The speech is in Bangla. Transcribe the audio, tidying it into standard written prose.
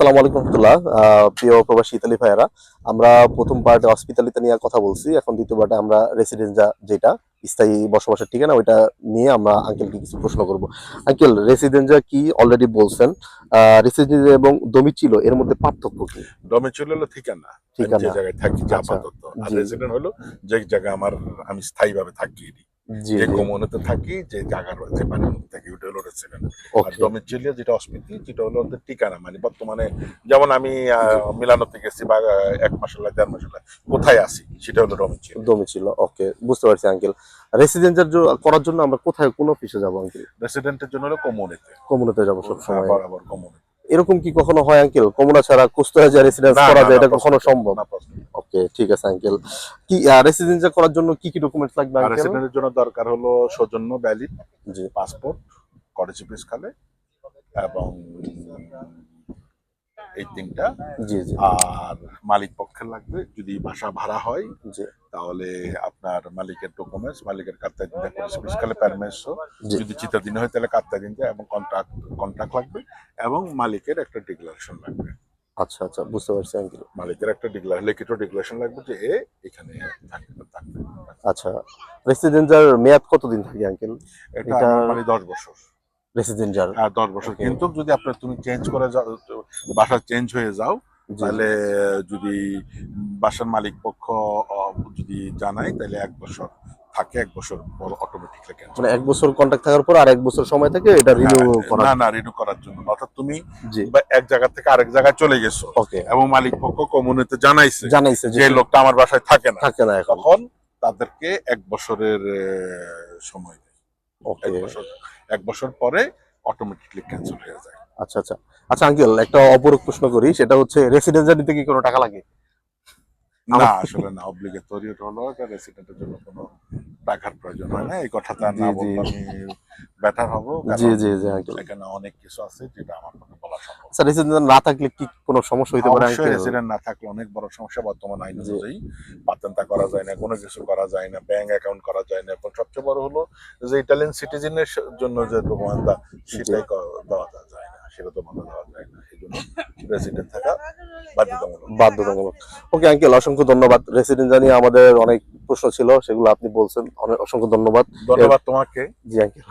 আসসালামু আলাইকুম রহমতুল্লাহ। প্রিয় প্রবাসী ইতালি ভাইয়েরা, আমরা প্রথম পার্টে হসপিটালিটি নিয়ে কথা বলছি, এখন দ্বিতীয় পার্টে আমরা রেসিডেন্সিয়া যেটা স্থায়ী বসবাসের ঠিকানা ওইটা নিয়ে আমরা আঙ্কেলকে কিছু প্রশ্ন করব। আঙ্কেল, রেসিডেন্সিয়া কি অলরেডি বলছেন, রেসিডেন্সিয়া এবং ডোমিচিলো এর মধ্যে পার্থক্য কি? ডোমিসাইল হলো ঠিকানা, আমি যে ঠিকানা। জায়গায় থাকি যে আচ্ছা। আপাতত। আর জি জি রেসিডেন্ট হলো যে জায়গায় আমি স্থায়ীভাবে থাকি, জি যে জি। কমিউনিতে থাকি, যে জায়গা রয়েছে বাড়ির মধ্যে থাকি, ওটা হলো রেসিডেন্ট। আর ওকে। ডোমিসাইল যেটা অস্মিতি, যেটা হলো ওদের ঠিকানা, মানে বর্তমানে যেমন আমি জি। মিলানোতে গেছি বা 1 মাস হলো 1.5 মাস হলো কোথায় আছি, সেটা হলো ডোমিসাইল। ডোমিচিলো, ওকে, বুঝতে পারছি আঙ্কেল। রেসিডেন্সিয়ার করার জন্য আমরা কোথায় কোন অফিসে যাবো আঙ্কেল? রেসিডেন্টের জন্য হলো কমিউনিতে। কমিউনিতে যাবো সব হ্যাঁ, সময়? বরাবর কমিউনিতে। এরকম কি কখনো হয় আঙ্কেল, কমুনা ছাড়া কুস্তরা যে রেসিডেন্স না করা না যায় না, এটা কখনো পসিবল সম্ভব? না, পসিবল। ওকে, ঠিক আছে আঙ্কেল। কি রেসিডেন্সিয়া করার জন্য কি কি ডকুমেন্টস লাগবে আর আঙ্কেল? রেসিডেন্টের জন্য দরকার হলো সৌজন্য ভ্যালিড জি পাসপোর্ট, করেছি পিসকালে, এবং এই তিনটা। জি জি আর মালিক পক্ষের লাগবে, যদি বাসা ভাড়া হয় জি তাহলে আপনার মালিকের ডকুমেন্টস, মালিকের কার্তা দিন, স্পেশালি পারমিশন। জি। যদি চিটা দিন হয় তাহলে কার্তা দিন এবং কন্ট্রাক্ট লাগবে, এবং মালিকের একটা ডিক্লারেশন লাগবে। আচ্ছা আচ্ছা, বুঝতে পারছি আঙ্কেল। মালিকের একটা লিখিত ডিক্লারেশন লাগবে যে এখানে থাকবে। আচ্ছা, রেসিডেন্সিয়ার মেয়াদ কতদিন থাকে আঙ্কেল? এটা এটা নর্মালি 10 বছর। রেসিডেন্সিয়ার। হ্যাঁ, 10 বছর। ওকে। কিন্তু যদি তুমি চেঞ্জ করে যাও, বাসা চেঞ্জ হয়ে যাও, জি জি। তাহলে যদি বাসার মালিক পক্ষ যদি জানায়, তাহলে 1 বছর থাকে, 1 বছর পর অটোমেটিকলি ক্যান্সেল। মানে 1 বছর কন্ট্যাক্ট থাকার পর আর 1 বছর সময় থাকে এটা রিনিউ হ্যাঁ, করার? না না, রিনিউ করার জন্য। অর্থাৎ তুমি জি। এক জায়গা থেকে আরেক জায়গায় চলে গেছো, ওকে। এবং মালিক পক্ষ কমিউনিতে জানাইছে জানাইছে যে যে লোকটা আমার বাসায় থাকে না, থাকে না এখন। তখন তাদেরকে 1 বছরের সময় দেয়। ওকে। 1 বছর, 1 বছর পরে অটোমেটিকলি ক্যান্সেল হয়ে যায়। আচ্ছা আচ্ছা। আচ্ছা আঙ্কেল, একটা অপরক প্রশ্ন করি, সেটা হচ্ছে রেসিডেন্সিয়া নিতে কি কোনো টাকা লাগে? না, আমার আসলে না, অব্লিগেটরি হলো এটা, রেসিডেন্টের জন্য কোনো টাকার প্রয়োজন হয় না। এই কথাটা জি না জি বললে আমি বেটার হব, জি কারণ জি জি আঙ্কেল। এখানে অনেক কিছু আছে যেটা আমার পক্ষে বলা সম্ভব আচ্ছা, না। রেসিডেন্সিয়া না থাকলে কি কোনো সমস্যা হইতে পারে অবশ্যই আঙ্কেল? রেসিডেন্ট না থাকলে অনেক বড় সমস্যা। বর্তমান আইন জি অনুযায়ী পাতেন্তা করা যায় না, কোনো কিছু করা যায় না, ব্যাংক অ্যাকাউন্ট করা যায় না, এবং সবচেয়ে বড় হলো যে ইটালিয়ান সিটিজেনের জন্য যে ডকুমেন্ট জি। সেটাই দেওয়া যায় না, সেটা তো বন্ধ দেওয়া যায় না। এই জন্য রেসিডেন্ট থাকা বাধ্যতামূলক। বাধ্যতামূলক। ওকে আঙ্কেল, অসংখ্য ধন্যবাদ। রেসিডেন্সিয়া নিয়ে আমাদের অনেক প্রশ্ন ছিল, সেগুলো আপনি বলছেন, অনেক অসংখ্য ধন্যবাদ। ধন্যবাদ তোমাকে। জি আঙ্কেল।